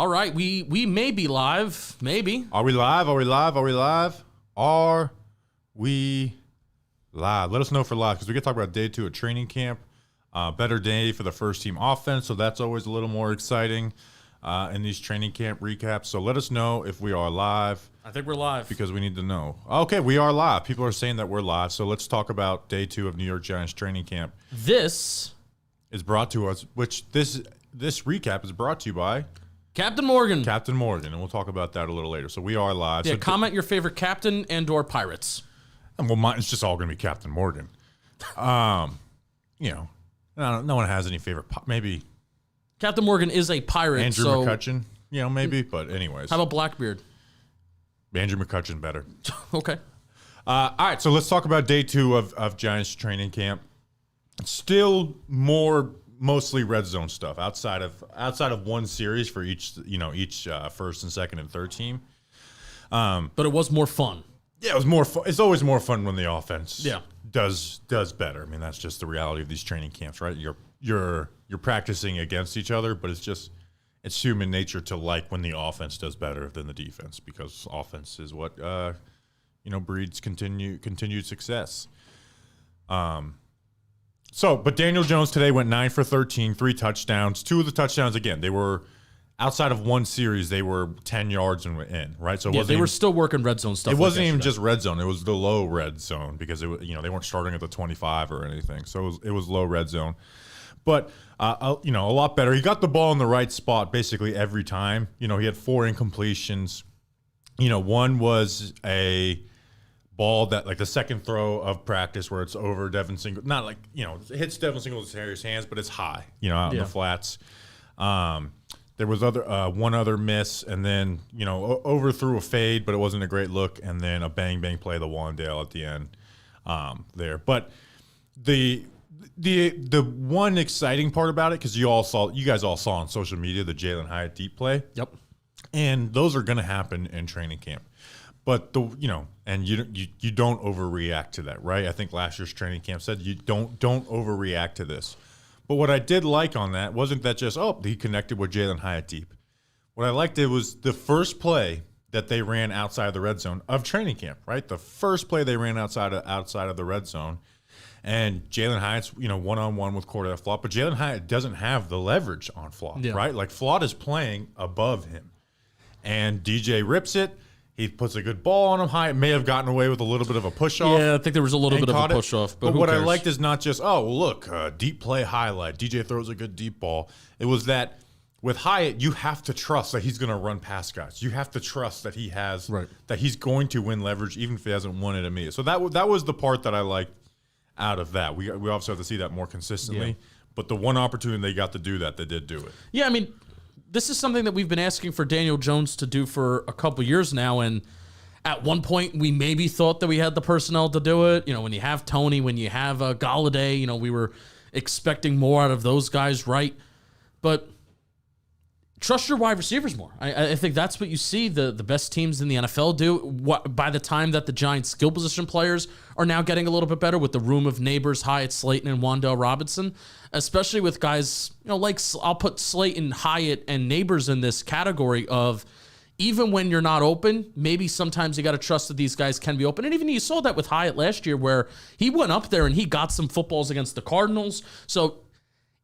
All right, we may be live. Maybe. Are we live? Are we live? Are we live? Are we live? Let us know for live because we can talk about day 2 at training camp. Better day for the first team offense, so that's always a little more exciting in these training camp recaps. So let us know if we are live. I think we're live. Because we need to know. Okay, we are live. People are saying that we're live. So let's talk about day 2 of New York Giants training camp. This is brought to us, which this recap is brought to you by Captain Morgan. Captain Morgan, and we'll talk about that a little later. So we are live. Yeah, so comment your favorite captain and/or pirates. And well, mine, it's just all going to be Captain Morgan. You know, no one has any favorite. Maybe Captain Morgan is a pirate. Andrew McCutcheon. You know, maybe. But anyways, how about Blackbeard? Andrew McCutcheon better. Okay. All right, so let's talk about day 2 of Giants training camp. Still mostly red zone stuff outside of one series for each first and second and third team. But it was more fun. Yeah, it was more fun. It's always more fun when the offense does better. I mean, that's just the reality of these training camps, right? You're practicing against each other, but it's human nature to like when the offense does better than the defense because offense is what breeds continued success. But Daniel Jones today went 9 for 13, 3 touchdowns. 2 of the touchdowns, again, they were outside of one series, they were 10 yards and in, right? So they were still working red zone stuff. It wasn't even just red zone. It was the low red zone because they weren't starting at the 25 or anything. So it was low red zone. But, a lot better. He got the ball in the right spot basically every time. He had 4 incompletions. One was a ball that, like the second throw of practice where it's over Devin Singletary. Not like, it hits Devin Singletary's hands, but it's high, out in the flats. There was one other miss, and then, overthrew a fade, but it wasn't a great look, and then a bang play to Wandale at the end there. But the one exciting part about it, because you guys all saw on social media the Jalen Hyatt deep play. Yep. And those are going to happen in training camp. But and you don't overreact to that, right? I think last year's training camp said you don't overreact to this. But what I did like on that wasn't that just he connected with Jalen Hyatt deep. What I liked was the first play that they ran outside of the red zone of training camp, right? The first play they ran outside of the red zone, and Jalen Hyatt's one-on-one with Cornerback Flott, but Jalen Hyatt doesn't have the leverage on Flott, right? Like Flott is playing above him, and DJ rips it. He puts a good ball on him. Hyatt may have gotten away with a little bit of a push-off. Yeah, I think there was a little bit of a push-off. But what I liked is not just, deep play highlight. DJ throws a good deep ball. It was that with Hyatt, you have to trust that he's going to run past guys. You have to trust that that he's going to win leverage even if he hasn't won it immediately. So that was the part that I liked out of that. We obviously have to see that more consistently. But the one opportunity they got to do that, they did do it. Yeah, I mean, this is something that we've been asking for Daniel Jones to do for a couple years now, and at one point we maybe thought that we had the personnel to do it. When you have Tony, when you have Galladay, we were expecting more out of those guys, right? But trust your wide receivers more. I think that's what you see the best teams in the NFL do. By the time that the Giants' skill position players are now getting a little bit better with the room of Nabers, Hyatt, Slayton, and Wandale Robinson, especially with guys, like I'll put Slayton, Hyatt, and Nabers in this category of even when you're not open, maybe sometimes you got to trust that these guys can be open. And even you saw that with Hyatt last year where he went up there and he got some footballs against the Cardinals. So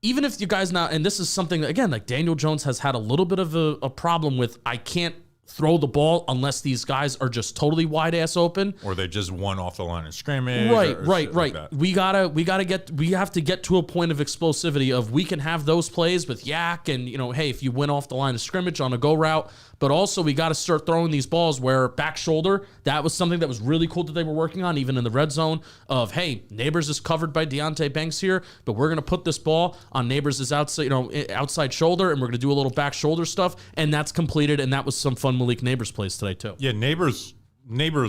even if you guys not, and this is something that, again, like Daniel Jones has had a little bit of a problem with, I can't throw the ball unless these guys are just totally wide ass open, or they just won off the line of scrimmage. Right. Like we have to get to a point of explosivity of we can have those plays with Yak and hey, if you win off the line of scrimmage on a go route, but also we got to start throwing these balls where back shoulder, that was something that was really cool that they were working on even in the red zone of, hey, Nabers is covered by Deontay Banks here, but we're going to put this ball on Nabers' outside shoulder and we're going to do a little back shoulder stuff, and that's completed, and that was some fun Malik Nabers plays today too. Yeah, Nabers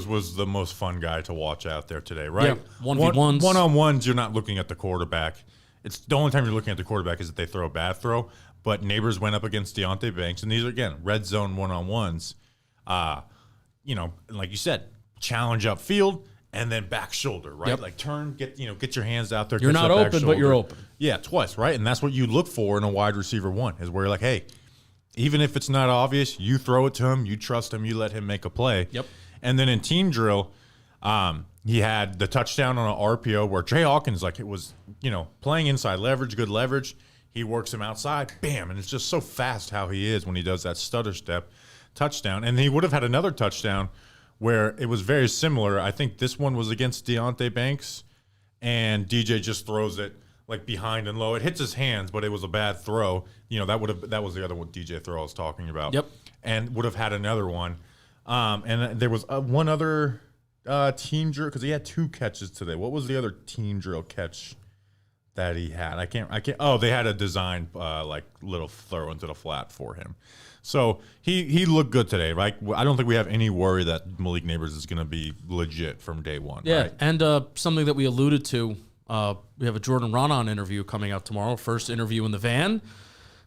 was the most fun guy to watch out there today, right? Yeah, 1v1s. One-on-ones, you're not looking at the quarterback. It's the only time you're looking at the quarterback is if they throw a bad throw. But Nabers went up against Deontay Banks, and these are, again, red zone one-on-ones. Like you said, challenge upfield and then back shoulder, right? Yep. Like turn, get your hands out there. You're not open, but you're open. Yeah, twice, right? And that's what you look for in a wide receiver one is where you're like, hey, even if it's not obvious, you throw it to him, you trust him, you let him make a play. Yep. And then in team drill, he had the touchdown on an RPO where Trey Hawkins, like, it was, playing inside leverage, good leverage. He works him outside, bam, and it's just so fast how he is when he does that stutter step touchdown. And he would have had another touchdown where it was very similar. I think this one was against Deonte Banks, and DJ just throws it like behind and low. It hits his hands, but it was a bad throw. That was the other one DJ throw I was talking about. Yep. And would have had another one. And there was one other team drill because he had 2 catches today. What was the other team drill catch that he had? I can't. Oh, they had a design like little throw into the flat for him. So he looked good today, right? I don't think we have any worry that Malik Nabers is going to be legit from day one. Yeah, right? and something that we alluded to, we have a Jordan Ronan interview coming out tomorrow. First interview in the van.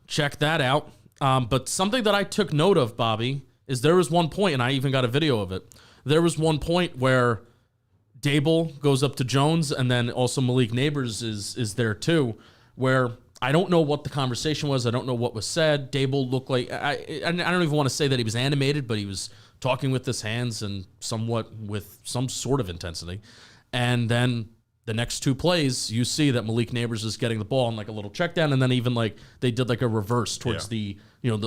Check that out. But something that I took note of, Bobby, is there was one point, and I even got a video of it. There was one point where Dable goes up to Jones, and then also Malik Nabers is there too, where I don't know what the conversation was. I don't know what was said. Dable looked like, I don't even want to say that he was animated, but he was talking with his hands and somewhat with some sort of intensity. And then the next 2 plays, you see that Malik Nabers is getting the ball on like a little check down, and then even like they did like a reverse towards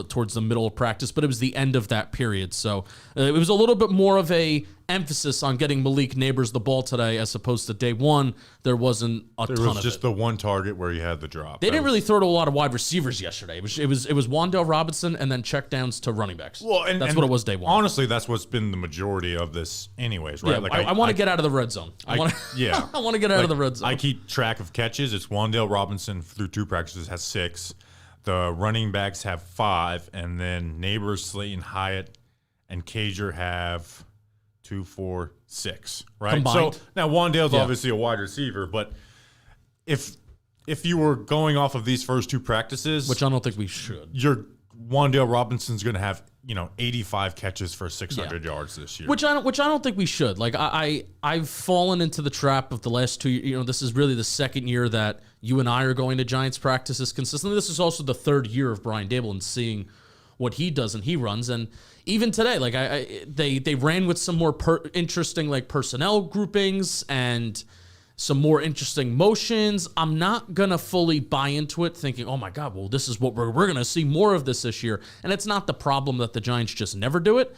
towards the middle of practice, but it was the end of that period. So it was a little bit more of a emphasis on getting Malik Nabers the ball today as opposed to day one. There wasn't a ton of it. There was just the one target where he had the drop. They didn't really throw to a lot of wide receivers yesterday. It was Wan'Dale Robinson and then checkdowns to running backs. Well, and that's what it was day one. Honestly, that's what's been the majority of this anyways, right? Yeah, like I want to get out of the red zone. I want to get out of the red zone. I keep track of catches. It's Wan'Dale Robinson through 2 practices has 6. The running backs have 5, and then Nabers, Slayton, Hyatt, and Cager have 2, 4, 6. Right. Combined. So now Wan'Dale's obviously a wide receiver, but if you were going off of these first 2 practices, which I don't think we should, your Wan'Dale Robinson's going to have 85 catches for 600 yards this year. Which I don't think we should. Like I've fallen into the trap of the last 2 years. This is really the second year that you and I are going to Giants practices consistently. This is also the 3rd year of Brian Dable and seeing what he does and he runs. And even today, like they ran with some more interesting like personnel groupings and some more interesting motions. I'm not going to fully buy into it thinking, oh my God, well, this is what we're going to see more of this year. And it's not the problem that the Giants just never do it,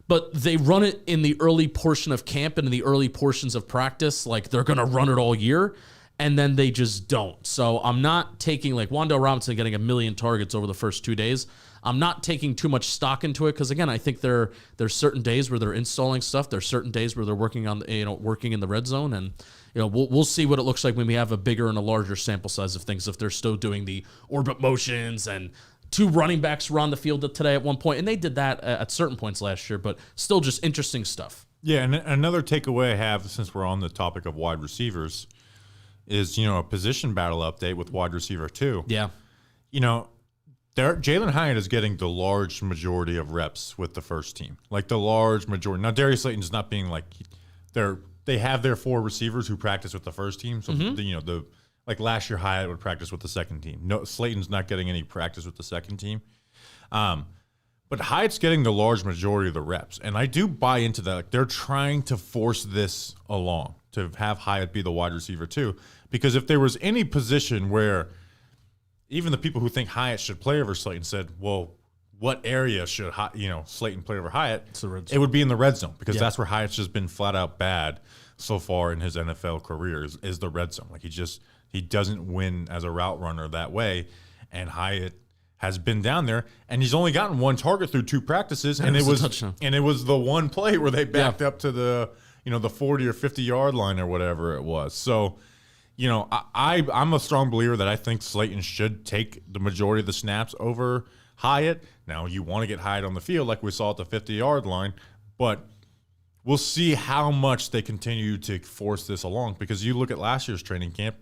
but they run it in the early portion of camp and in the early portions of practice. Like they're going to run it all year, and then they just don't. So I'm not taking like Wan'Dale Robinson getting 1 million targets over the first 2 days. I'm not taking too much stock into it because, again, I think there's certain days where they're installing stuff. There's certain days where they're working on working in the red zone, and we'll see what it looks like when we have a bigger and a larger sample size of things. If they're still doing the orbit motions, and 2 running backs were on the field today at one point, and they did that at certain points last year, but still just interesting stuff. Yeah, and another takeaway I have since we're on the topic of wide receivers is a position battle update with wide receiver 2. Yeah, Jalen Hyatt is getting the large majority of reps with the first team, like the large majority. Now Darius Slayton's not being like they have their 4 receivers who practice with the first team. So like last year Hyatt would practice with the second team. No, Slayton's not getting any practice with the second team. But Hyatt's getting the large majority of the reps, and I do buy into that. Like they're trying to force this along to have Hyatt be the wide receiver too, because if there was any position where even the people who think Hyatt should play over Slayton said, well, what area should Slayton play over Hyatt? It would be in the red zone, because that's where Hyatt's just been flat out bad so far in his NFL career is the red zone. Like he doesn't win as a route runner that way, and Hyatt has been down there, and he's only gotten 1 target through 2 practices, and it was the one play where they backed up to the the 40 or 50 yard line or whatever it was. So I'm a strong believer that I think Slayton should take the majority of the snaps over Hyatt. Now, you want to get Hyatt on the field like we saw at the 50-yard line, but we'll see how much they continue to force this along, because you look at last year's training camp,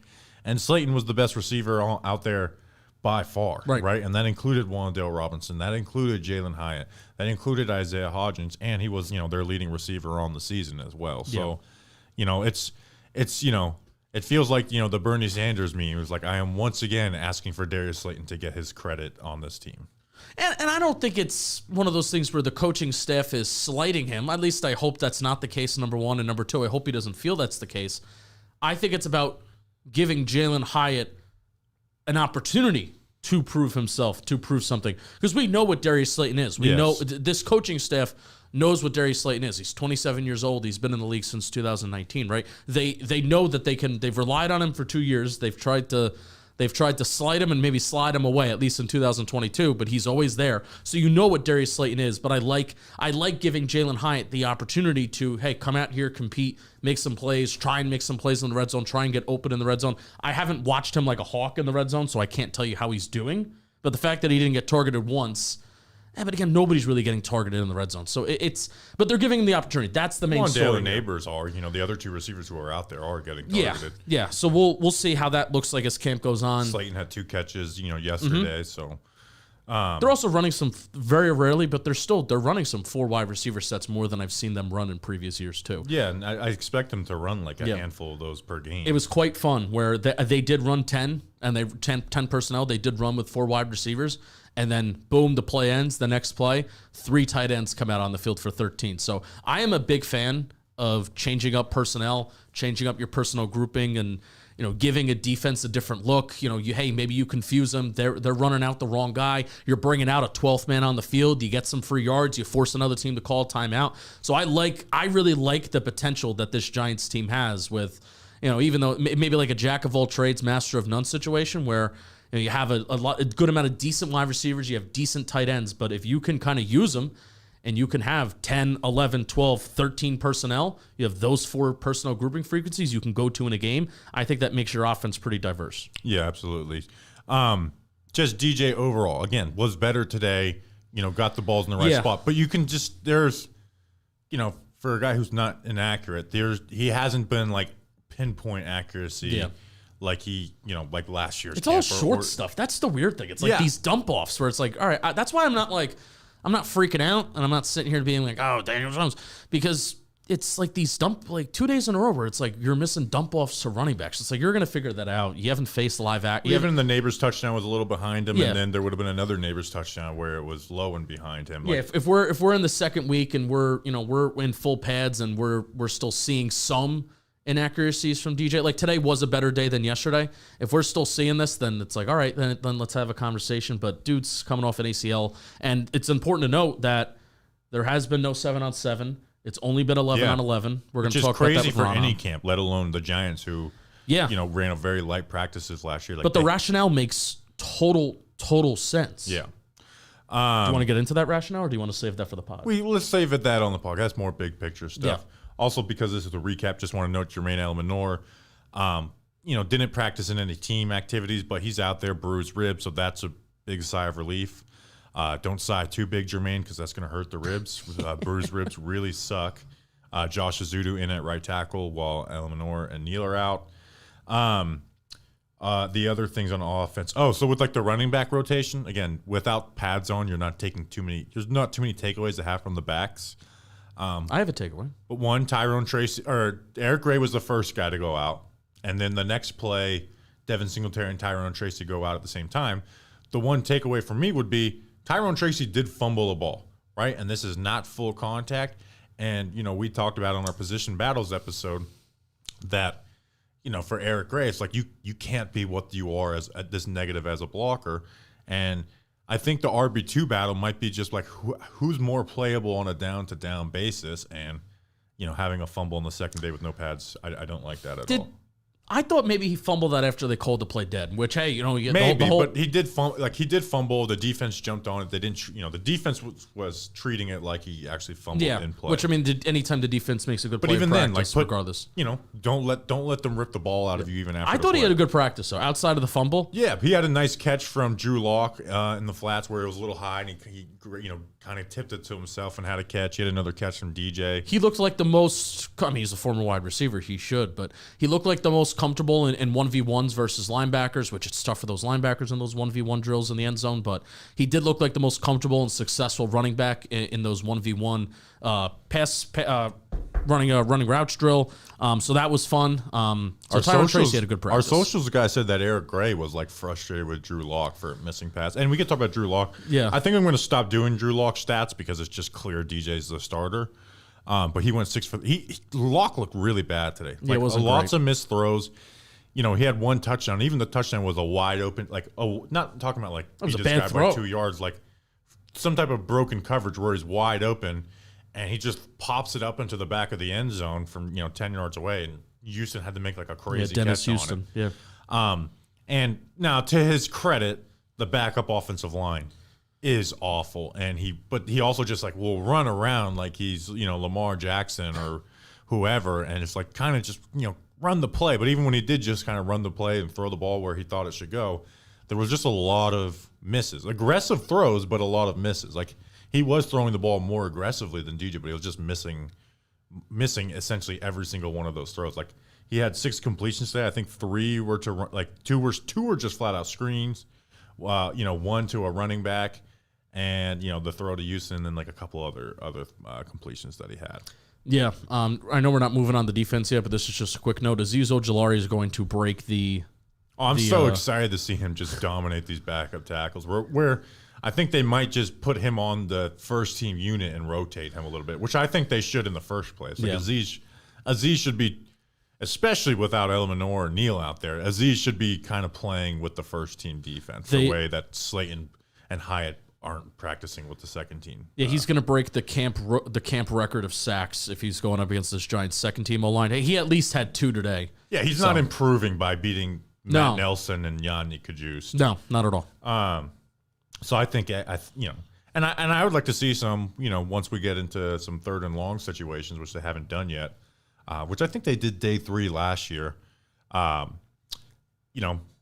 and Slayton was the best receiver out there by far, right? And that included Wan'Dale Robinson. That included Jalen Hyatt. That included Isaiah Hodgins, and he was, their leading receiver on the season as well. So, it feels like, the Bernie Sanders meme. It was like, I am once again asking for Darius Slayton to get his credit on this team. And I don't think it's one of those things where the coaching staff is slighting him. At least I hope that's not the case, number one. And number two, I hope he doesn't feel that's the case. I think it's about giving Jalen Hyatt an opportunity to prove himself, to prove something. Because we know what Darius Slayton is. We know this coaching staff knows what Darius Slayton is. He's 27 years old. He's been in the league since 2019, right? They know that they've relied on him for 2 years. They've tried to slide him and maybe slide him away, at least in 2022, but he's always there. So you know what Darius Slayton is, but I like giving Jalen Hyatt the opportunity to, hey, come out here, compete, make some plays, try and make some plays in the red zone, try and get open in the red zone. I haven't watched him like a hawk in the red zone, so I can't tell you how he's doing, but the fact that he didn't get targeted once, but again, nobody's really getting targeted in the red zone. So but they're giving him the opportunity. That's the main story. Malik Nabers are, the other two receivers who are out there are getting targeted. Yeah. So we'll see how that looks like as camp goes on. Slayton had 2 catches, yesterday. So they're also running some very rarely, but they're running some 4 wide receiver sets more than I've seen them run in previous years too. Yeah, and I expect them to run like a handful of those per game. It was quite fun where they did run 10 and they 10 personnel. They did run with 4 wide receivers. And then, boom, the play ends. The next play, 3 tight ends come out on the field for 13. So I am a big fan of changing up personnel, changing up your personnel grouping, and giving a defense a different look. Hey, maybe you confuse them. They're running out the wrong guy. You're bringing out a 12th man on the field. You get some free yards. You force another team to call a timeout. So I really like the potential that this Giants team has with, even though maybe like a jack of all trades, master of none situation where. You have a good amount of decent wide receivers. You have decent tight ends. But if you can kind of use them and you can have 10, 11, 12, 13 personnel, you have those 4 personnel grouping frequencies you can go to in a game, I think that makes your offense pretty diverse. Yeah, absolutely. Just DJ overall, again, was better today, got the balls in the right spot. But you can there's, for a guy who's not inaccurate, he hasn't been like pinpoint accuracy. Yeah. Like like last year's. It's all short stuff. That's the weird thing. It's like these dump offs where it's like, all right, that's why I'm not freaking out and I'm not sitting here being like, oh, Daniel Jones, because it's like these 2 days in a row where it's like you're missing dump offs to running backs. It's like you're gonna figure that out. You haven't faced live act. Even the Nabers touchdown was a little behind him, and then there would have been another Nabers touchdown where it was low and behind him. Yeah, if we're in the second week and we're in full pads and we're still seeing some inaccuracies from DJ. Like today was a better day than yesterday. If we're still seeing this, then it's like, all right, then let's have a conversation. But dude's coming off an ACL, and it's important to note that there has been no 7-on-7. It's only been 11-on-11. We're going to talk about that with crazy for Ron any on. camp, let alone the Giants who, ran a very light practices last year. But the rationale makes total sense. Yeah. Do you want to get into that rationale, or do you want to save that for the pod? Let's save that on the pod. That's more big picture stuff. Yeah. Also, because this is a recap, just want to note Jermaine Elmanor, didn't practice in any team activities, but he's out there, bruised ribs, so that's a big sigh of relief. Don't sigh too big, Jermaine, because that's going to hurt the ribs. Bruised ribs really suck. Josh Azudu in at right tackle while Elmanor and Neal are out. The other things on offense. Oh, so with like the running back rotation, again, without pads on, you're not taking there's not too many takeaways to have from the backs. I have a takeaway. But one, Tyrone Tracy or Eric Gray was the first guy to go out, and then the next play, Devin Singletary and Tyrone Tracy go out at the same time. The one takeaway for me would be Tyrone Tracy did fumble the ball, right? And this is not full contact. And we talked about on our position battles episode that for Eric Gray, it's like you can't be what you are as this negative as a blocker, and I think the RB2 battle might be just like who's more playable on a down-to-down basis, and having a fumble on the second day with no pads, I don't like that at all. I thought maybe he fumbled that after they called the play dead, which, hey, maybe, the whole but he did fumble. The defense jumped on it. They didn't, the defense was treating it like he actually fumbled in play. Which, anytime the defense makes a good play, but even in practice, then, regardless, don't let them rip the ball out of you even after. I thought he had a good practice though, outside of the fumble. Yeah, he had a nice catch from Drew Lock in the flats where it was a little high, and he kind of tipped it to himself and had a catch. He had another catch from DJ. He looked like the most. He's a former wide receiver. He should, but he looked like the most comfortable in 1v1s versus linebackers, which it's tough for those linebackers in those 1v1 drills in the end zone, but he did look like the most comfortable and successful running back in those 1v1 running a running routes drill. So that was fun. So Tyron Tracy had a good practice. Our socials guy said that Eric Gray was like frustrated with Drew Lock for missing pass. And we could talk about Drew Lock. Yeah. I think I'm going to stop doing Drew Lock stats because it's just clear DJ's the starter. But he went 6 for Lock looked really bad today. Yeah, it wasn't lots great. of missed throws. He had one touchdown. Even the touchdown was a wide open, not talking about like was he a just bad got throw. by 2 yards, like some type of broken coverage where he's wide open, and he just pops it up into the back of the end zone from 10 yards away, and Houston had to make like a crazy Dennis catch Houston. on it. Yeah. And now to his credit, the backup offensive line is awful, and he also just like will run around like he's Lamar Jackson or whoever, and it's like kind of just run the play. But even when he did just kind of run the play and throw the ball where he thought it should go, there was just a lot of misses. Aggressive throws, but a lot of misses. Like he was throwing the ball more aggressively than DJ, but he was just missing essentially every single one of those throws. Like he had 6 completions today. I think 3 were to run, like two were just flat out screens. 1 to a running back, and the throw to Houston, and like a couple other completions that he had. Yeah, I know we're not moving on the defense yet, but this is just a quick note. Azeez Ojulari is going to break the. I'm so excited to see him just dominate these backup tackles. Where I think they might just put him on the first team unit and rotate him a little bit, which I think they should in the first place. Like Azeez should be, especially without Eleanor or Neal out there, Azeez should be kind of playing with the first team defense the way that Slayton and Hyatt aren't practicing with the second team. Yeah, he's going to break the camp record of sacks if he's going up against this Giants second team O-line. Hey, he at least had 2 today. Yeah, he's not improving by beating Matt Nelson and Yanni Kajus. No, not at all. So I think and I would like to see some, once we get into some 3rd and long situations, which they haven't done yet, which I think they did day 3 last year.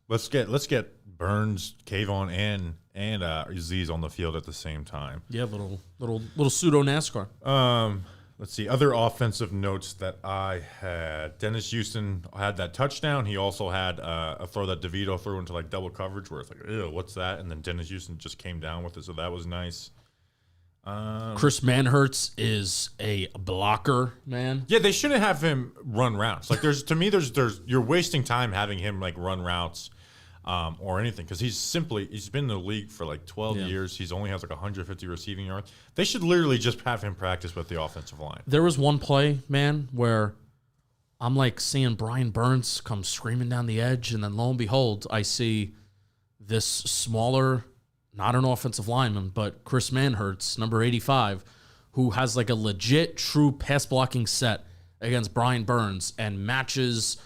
Let's get Burns, Kayvon, and Azeez on the field at the same time. Yeah, little pseudo NASCAR. Let's see. Other offensive notes that I had. Dennis Houston had that touchdown. He also had a throw that DeVito threw into like double coverage where it's like, ew, what's that? And then Dennis Houston just came down with it, so that was nice. Chris Manhertz is a blocker, man. Yeah, they shouldn't have him run routes. Like there's you're wasting time having him like run routes. Or anything, because he's been in the league for like 12 years. He's only has like 150 receiving yards. They should literally just have him practice with the offensive line. There was one play, man, where I'm like seeing Brian Burns come screaming down the edge, and then lo and behold, I see this smaller, not an offensive lineman, but Chris Manhertz, number 85, who has like a legit, true pass blocking set against Brian Burns and matches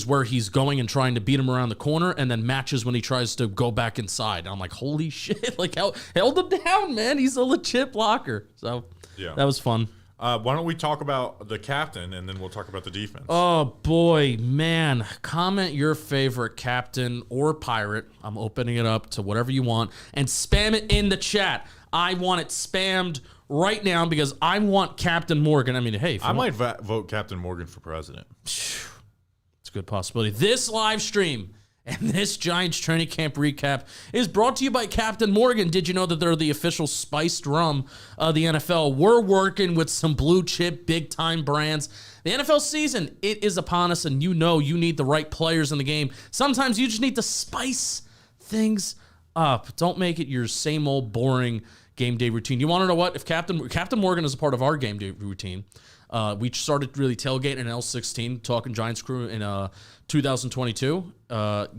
where he's going and trying to beat him around the corner, and then matches when he tries to go back inside. And I'm like, holy shit, like held him down, man. He's a legit blocker. So that was fun. Why don't we talk about the captain, and then we'll talk about the defense. Oh, boy, man. Comment your favorite captain or pirate. I'm opening it up to whatever you want, and spam it in the chat. I want it spammed right now because I want Captain Morgan. I mean, hey. I might vote Captain Morgan for president. It's a good possibility. This live stream and this Giants training camp recap is brought to you by Captain Morgan. Did you know that they're the official spiced rum of the NFL? We're working with some blue chip, big time brands. The NFL season, it is upon us, and you need the right players in the game. Sometimes you just need to spice things up. Don't make it your same old boring game day routine. You want to know what? If Captain Morgan is a part of our game day routine, we started really tailgating in L16, talking Giants crew in 2022.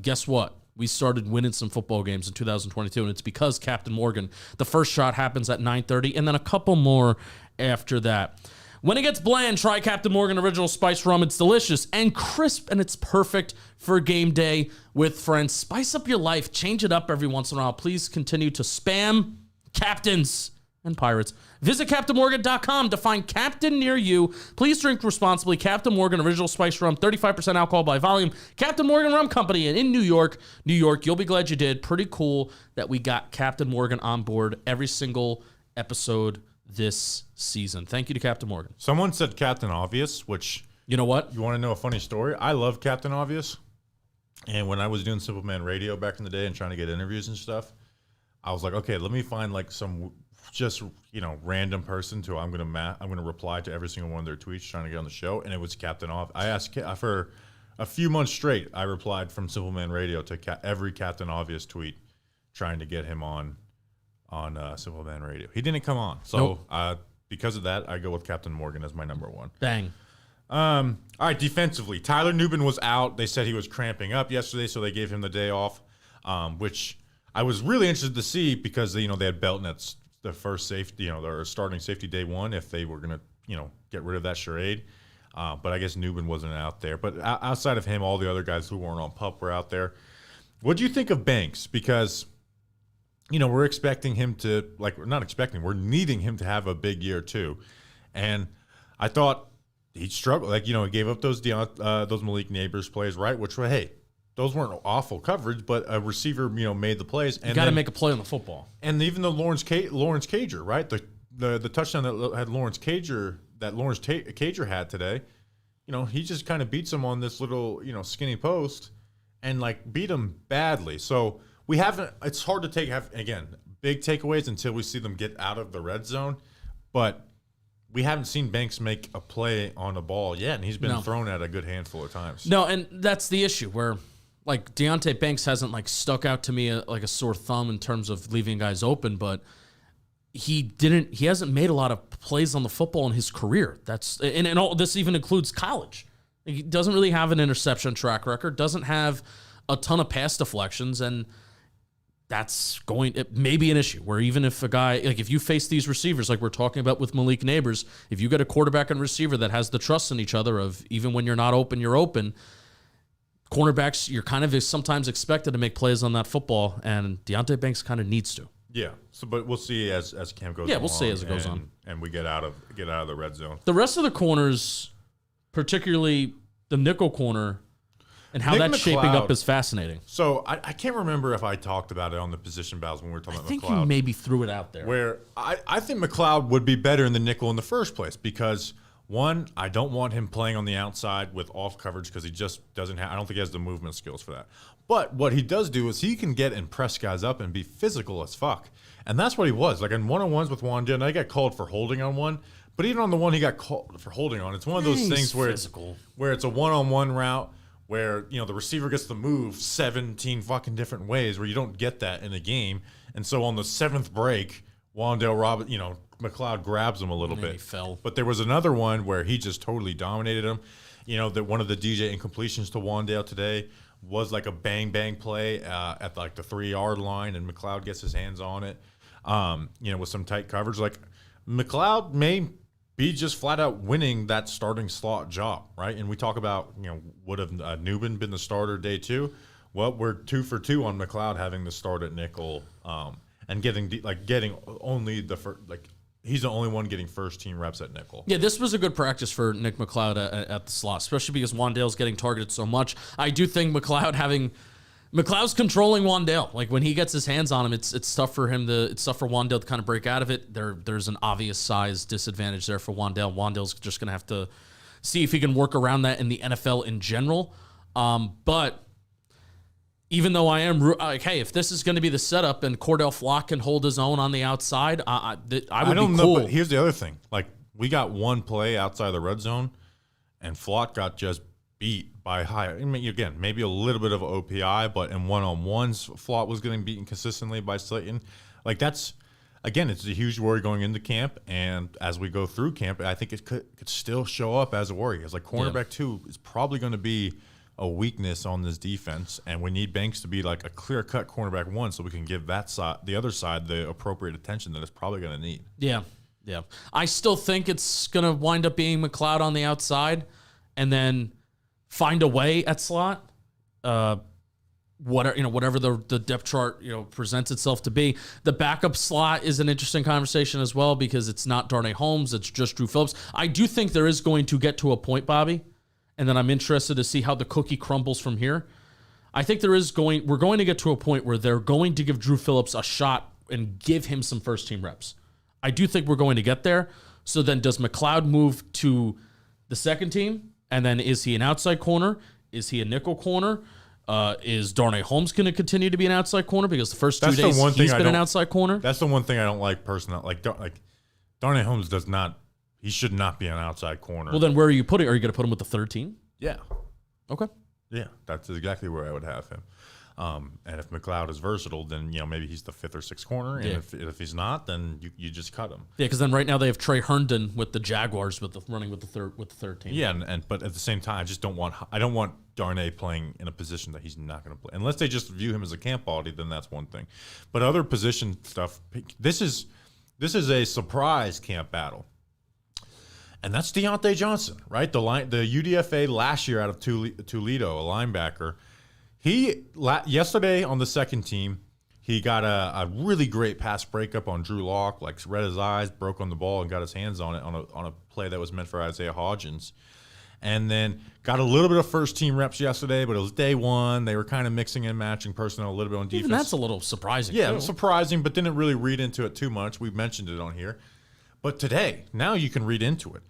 Guess what? We started winning some football games in 2022, and it's because Captain Morgan. The first shot happens at 9:30, and then a couple more after that. When it gets bland, try Captain Morgan Original Spice Rum. It's delicious and crisp, and it's perfect for game day with friends. Spice up your life. Change it up every once in a while. Please continue to spam captains and pirates. Visit CaptainMorgan.com to find Captain near you. Please drink responsibly. Captain Morgan Original Spice Rum, 35% alcohol by volume. Captain Morgan Rum Company in New York. New York, you'll be glad you did. Pretty cool that we got Captain Morgan on board every single episode this season. Thank you to Captain Morgan. Someone said Captain Obvious, which... You know what? You want to know a funny story? I love Captain Obvious. And when I was doing Simple Man Radio back in the day and trying to get interviews and stuff, I was like, okay, let me find like some just random person to I'm gonna reply to every single one of their tweets trying to get on the show, and it was Captain Off. I asked for a few months straight. I replied from Simple Man Radio to every Captain Obvious tweet, trying to get him on Simple Man Radio. He didn't come on, so because of that, I go with Captain Morgan as my number one. Bang. All right, defensively, Tyler Nubin was out. They said he was cramping up yesterday, so they gave him the day off, which I was really interested to see because they had Belton at the first safety, their starting safety day one if they were going to, get rid of that charade. But I guess Nubin wasn't out there. But outside of him, all the other guys who weren't on PUP were out there. What do you think of Banks? Because, we're expecting him to, we're not expecting, we're needing him to have a big year too. And I thought he struggled. He gave up those Malik Nabers plays, right? Which were, hey, those weren't awful coverage, but a receiver, made the plays. And you got to make a play on the football. And even the Lawrence Cager, right? The touchdown that had Lawrence Cager had today, he just kind of beats him on this little, skinny post and beat him badly. So we haven't. It's hard to have big takeaways until we see them get out of the red zone, but we haven't seen Banks make a play on a ball yet, and he's been thrown at a good handful of times. No, and that's the issue where, Deontay Banks hasn't, stuck out to me like a sore thumb in terms of leaving guys open, but he hasn't made a lot of plays on the football in his career. And all this even includes college. He doesn't really have an interception track record, doesn't have a ton of pass deflections, and it may be an issue where even if a guy, if you face these receivers like we're talking about with Malik Nabers, if you get a quarterback and receiver that has the trust in each other of even when you're not open, you're open, cornerbacks, you're kind of sometimes expected to make plays on that football, and Deontay Banks kind of needs to. Yeah. So, but we'll see as camp goes on. Yeah, we'll see as it goes on. And we get out of the red zone. The rest of the corners, particularly the nickel corner, and how that's shaping up is fascinating. So I can't remember if I talked about it on the position battles when we were talking about McLeod. I think you maybe threw it out there. Where I think McLeod would be better in the nickel in the first place because, one, I don't want him playing on the outside with off coverage because he just doesn't have – I don't think he has the movement skills for that. But what he does do is he can get and press guys up and be physical as fuck. And that's what he was. In one-on-ones with Wandale, and I got called for holding on one. But even on the one he got called for holding on, it's one of those things where it's a one-on-one route where, the receiver gets to move 17 fucking different ways where you don't get that in a game. And so on the seventh break, Wandale McLeod grabs him a little bit. He fell. But there was another one where he just totally dominated him. That one of the DJ incompletions to Wandale today was like a bang play at the 3-yard line, and McLeod gets his hands on it. With some tight coverage. McLeod may be just flat out winning that starting slot job, right? And we talk about, would have Nubin been the starter day two? Well, we're 2 for 2 on McLeod having the start at nickel and getting only the first, he's the only one getting first team reps at nickel. Yeah, this was a good practice for Nick McLeod at the slot, especially because Wandale's getting targeted so much. I do think McLeod's controlling Wandale. When he gets his hands on him, it's tough for Wandale to kind of break out of it. There's an obvious size disadvantage there for Wandale. Wandale's just going to have to see if he can work around that in the NFL in general. But even though I am hey, if this is going to be the setup and Cordell Flock can hold his own on the outside, I would be cool. I don't know, but here's the other thing. We got one play outside the red zone, and Flock got just beat by high. Again, maybe a little bit of OPI, but in one-on-ones, Flock was getting beaten consistently by Slayton. It's a huge worry going into camp, and as we go through camp, I think it could still show up as a worry. It's cornerback 2 is probably going to be a weakness on this defense, and we need Banks to be a clear-cut cornerback 1 so we can give that side, the other side, the appropriate attention that it's probably going to need. Yeah. I still think it's going to wind up being McLeod on the outside, and then find a way at slot. Whatever the depth chart presents itself to be. The backup slot is an interesting conversation as well because it's not Darnay Holmes, it's just Drew Phillips. I do think there is going to get to a point, Bobby, and then I'm interested to see how the cookie crumbles from here. I think we're going to get to a point where they're going to give Drew Phillips a shot and give him some first team reps. I do think we're going to get there. So then does McLeod move to the second team? And then is he an outside corner? Is he a nickel corner? Is Darnay Holmes going to continue to be an outside corner? Because the first 2 That's the days one thing he's I been an don't- outside corner. That's the one thing I don't like personally. Like Darnay Holmes does not. He should not be an outside corner. Well, then where are you putting? Are you going to put him with the third team? yeah, Okay. yeah, that's exactly where I would have him. And if McLeod is versatile, then maybe he's the 5th or 6th corner. And Yeah. if he's not, then you just cut him. Yeah, because then right now they have Trey Herndon with the Jaguars running with the third team. Yeah, but at the same time, I don't want Darnay playing in a position that he's not going to play. Unless they just view him as a camp body, then that's one thing. But other position stuff, this is a surprise camp battle. And that's Deontay Johnson, right? The UDFA last year out of Toledo, a linebacker. Yesterday on the second team, he got a really great pass breakup on Drew Lock, like read his eyes, broke on the ball, and got his hands on it on a play that was meant for Isaiah Hodgins. And then got a little bit of first team reps yesterday, but it was day one. They were kind of mixing and matching personnel a little bit on defense. Even that's a little surprising. Yeah, too. surprising, but didn't really read into it too much. We mentioned it on here. But today, now you can read into it.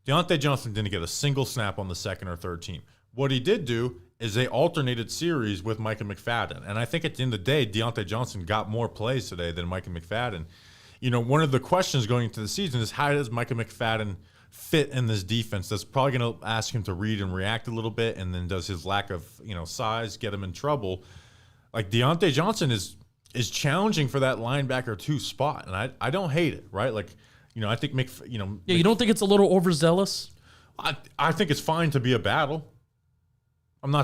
Deontay Johnson didn't get a single snap on the second or third team. What he did do is they alternated series with Micah McFadden. And I think at the end of the day, Deontay Johnson got more plays today than Micah McFadden. One of the questions going into the season is how does Micah McFadden fit in this defense that's probably going to ask him to read and react a little bit, and then does his lack of size get him in trouble? Like Deontay Johnson is challenging for that linebacker 2 spot, and I don't hate it, right? Like, I think Yeah, you don't think it's a little overzealous? I think it's fine to be a battle. I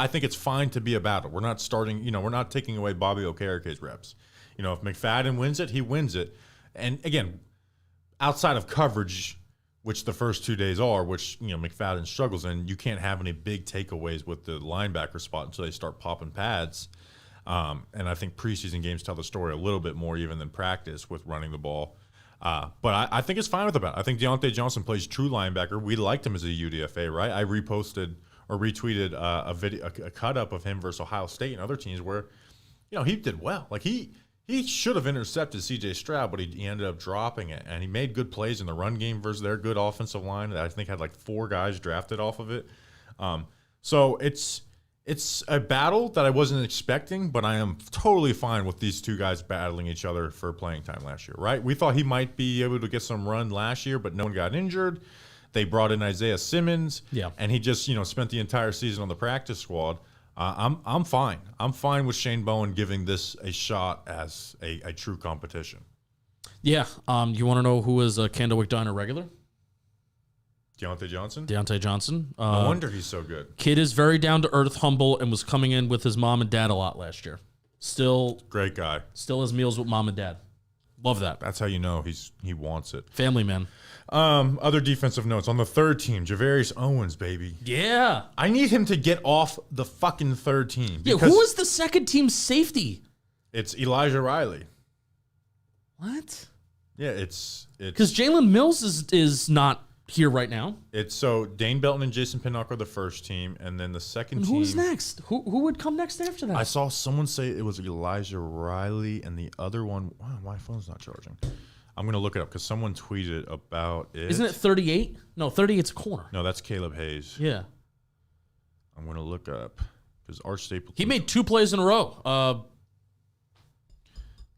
think it's fine to be a battle. We're not starting, we're not taking away Bobby Okereke's reps. If McFadden wins it, he wins it. And again, outside of coverage, which the first 2 days are, which, McFadden struggles in, you can't have any big takeaways with the linebacker spot until they start popping pads. And I think preseason games tell the story a little bit more even than practice with running the ball. But I think it's fine with the battle. I think Deontay Johnson plays true linebacker. We liked him as a UDFA, right? I reposted or retweeted a cut up of him versus Ohio State and other teams where, he did well. Like he should have intercepted C.J. Stroud, but he ended up dropping it. And he made good plays in the run game versus their good offensive line that I think had like 4 guys drafted off of it. So it's a battle that I wasn't expecting, but I am totally fine with these 2 guys battling each other for playing time last year, right? We thought he might be able to get some run last year, but no one got injured. They brought in Isaiah Simmons, and he just spent the entire season on the practice squad. I'm fine. I'm fine with Shane Bowen giving this a shot as a true competition. Yeah. You want to know who is a Candlewick Diner regular? Deontay Johnson? Deontay Johnson. No wonder he's so good. Kid is very down to earth, humble, and was coming in with his mom and dad a lot last year. Still Great guy. Still has meals with mom and dad. Love that. That's how you know he wants it. Family man. Other defensive notes. On the third team, Javarius Owens, baby. Yeah. I need him to get off the fucking third team. Yeah, who is the second team safety? It's Elijah Riley. What? Yeah, it's because Jalen Mills is not here right now. It's so Dane Belton and Jason Pinnock are the first team, and then the second team. Who's next? Who would come next after that? I saw someone say it was Elijah Riley, and the other one. Wow, my phone's not charging. I'm gonna look it up because someone tweeted about it. Isn't it 38? No, 38's a corner. No, that's Caleb Hayes. Yeah. I'm gonna look up because Arch Stapleton. He made 2 plays in a row.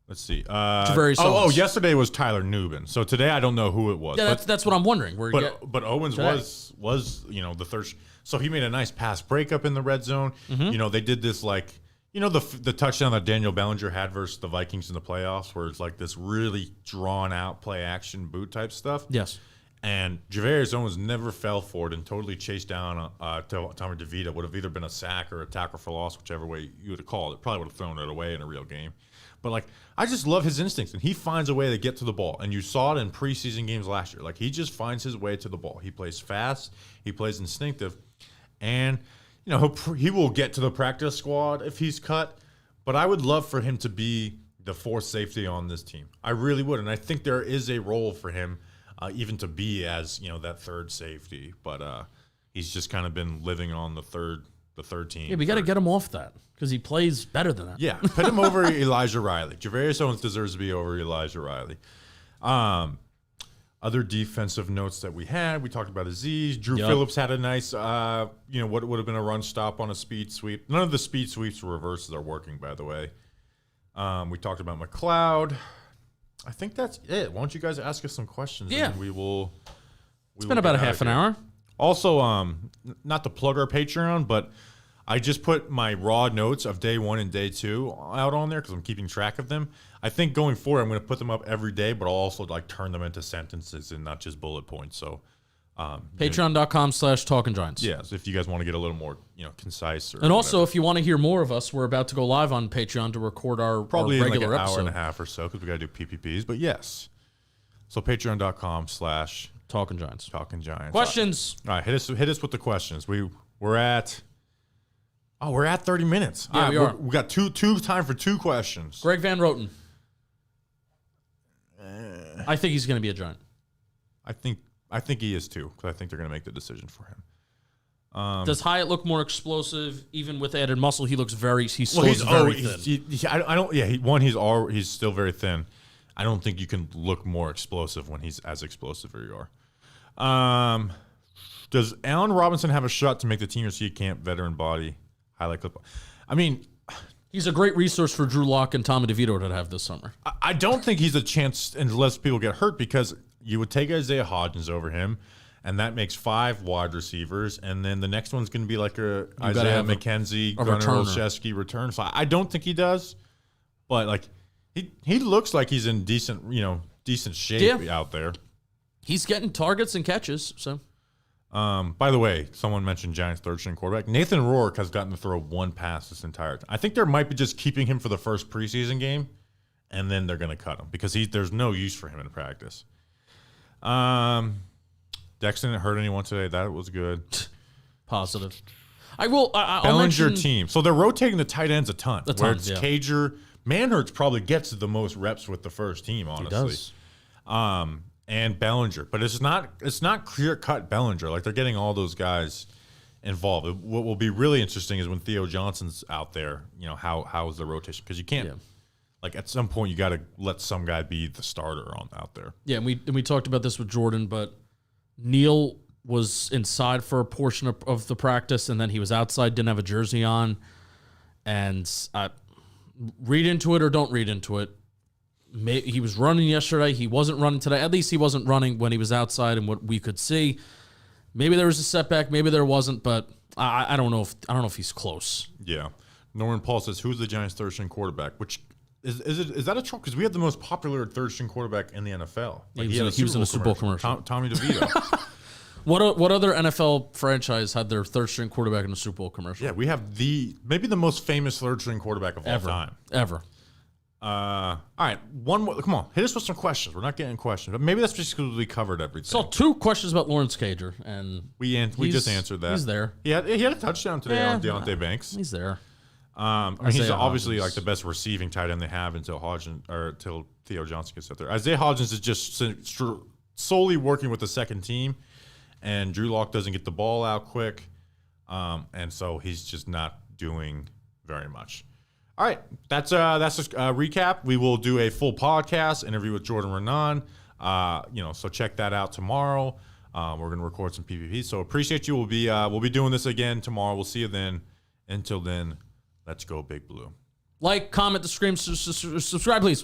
Let's see. Yesterday was Tyler Newbin. So today I don't know who it was. Yeah, that's what I'm wondering. But Owens was the third. So he made a nice pass breakup in the red zone. Mm-hmm. They did this the touchdown that Daniel Bellinger had versus the Vikings in the playoffs, where it's like this really drawn out play action boot type stuff. Yes. And Javarius Owens never fell for it and totally chased down Tommy DeVito. Would have either been a sack or a tackle for loss, whichever way you would have called it. Probably would have thrown it away in a real game. But, I just love his instincts, and he finds a way to get to the ball. And you saw it in preseason games last year. He just finds his way to the ball. He plays fast. He plays instinctive. And, he will get to the practice squad if he's cut. But I would love for him to be the fourth safety on this team. I really would. And I think there is a role for him even to be as, that third safety. But he's just kind of been living on the third team. Yeah, we got to get him off that because he plays better than that. Yeah, put him over Elijah Riley. Javarius Owens deserves to be over Elijah Riley. other defensive notes that we had, we talked about Aziz. Drew Yep. Phillips had a nice, what would have been a run stop on a speed sweep. None of the speed sweeps or reverses are working, by the way. We talked about McLeod. I think that's it. Why don't you guys ask us some questions? Yeah. And we will. It's been about a half an hour. Also, not to plug our Patreon, but I just put my raw notes of day 1 and day 2 out on there because I'm keeping track of them. I think going forward, I'm going to put them up every day, but I'll also like turn them into sentences and not just bullet points. So, Patreon.com/TalkingGiants. yeah, so if you guys want to get a little more, concise, And also, if you want to hear more of us, we're about to go live on Patreon to record our probably in like regular an hour episode. and a half or so because we got to do PPPs. But yes, so Patreon.com/TalkingGiants. Talking Giants. Questions. All right, hit us with the questions. We're at 30 minutes. Yeah, All right, we are. We got two time for 2 questions. Greg Van Roten. I think he's going to be a Giant. I think he is too because I think they're going to make the decision for him. Does Hyatt look more explosive? Even with added muscle, he looks very. He's still Well, very thin. He's still very thin. I don't think you can look more explosive when he's as explosive as you are. Does Allen Robinson have a shot to make the team or see camp veteran body highlight clip? I mean, He's a great resource for Drew Lock and Tommy DeVito to have this summer. I don't think he's a chance unless people get hurt because you would take Isaiah Hodgins over him, and that makes 5 wide receivers, and then the next one's going to be like a Isaiah McKenzie, Gunnar Olszewski return. So I don't think he does, but like he looks like he's in decent shape out there. He's getting targets and catches. So, by the way, someone mentioned Giants third-string quarterback. Nathan Rourke has gotten to throw 1 pass this entire time. I think there might be just keeping him for the first preseason game, and then they're going to cut him because there's no use for him in practice. Dex didn't hurt anyone today. That was good. Positive. I'll Bellinger mention, team. So they're rotating the tight ends a ton. Where it's yeah. Cager. Manhurts probably gets the most reps with the first team, honestly. He does. And Bellinger. But it's not clear-cut Bellinger. Like, they're getting all those guys involved. What will be really interesting is when Theo Johnson's out there, how is the rotation? Because you can't like at some point you got to let some guy be the starter out there. Yeah, and we talked about this with Jordan, but Neal was inside for a portion of the practice, and then he was outside, didn't have a jersey on. And read into it or don't read into it. He was running yesterday. He wasn't running today. At least he wasn't running when he was outside and what we could see. Maybe there was a setback. Maybe there wasn't, but I don't know if he's close. Yeah. Norman Paul says, "Who's the Giants' third-string quarterback?" Which is that a trouble? Because we have the most popular third-string quarterback in the NFL. Like he was in a Super Bowl commercial. Tommy DeVito. What other NFL franchise had their third-string quarterback in a Super Bowl commercial? Yeah, we have maybe the most famous third-string quarterback of all time. Ever. All right, one more. Come on, hit us with some questions. We're not getting questions, but maybe that's just because we covered everything. Saw 2 questions about Lawrence Cager, and we just answered that. He's there. He had a touchdown today on Deontay Banks. He's there. He's obviously like the best receiving tight end they have until Theo Johnson gets out there. Isaiah Hodgins is just solely working with the second team, and Drew Lock doesn't get the ball out quick, and so he's just not doing very much. All right, that's just a recap. We will do a full podcast interview with Jordan Renan. So check that out tomorrow. We're gonna record some PPP. So appreciate you. We'll be doing this again tomorrow. We'll see you then. Until then, let's go Big Blue. Like, comment, subscribe, please.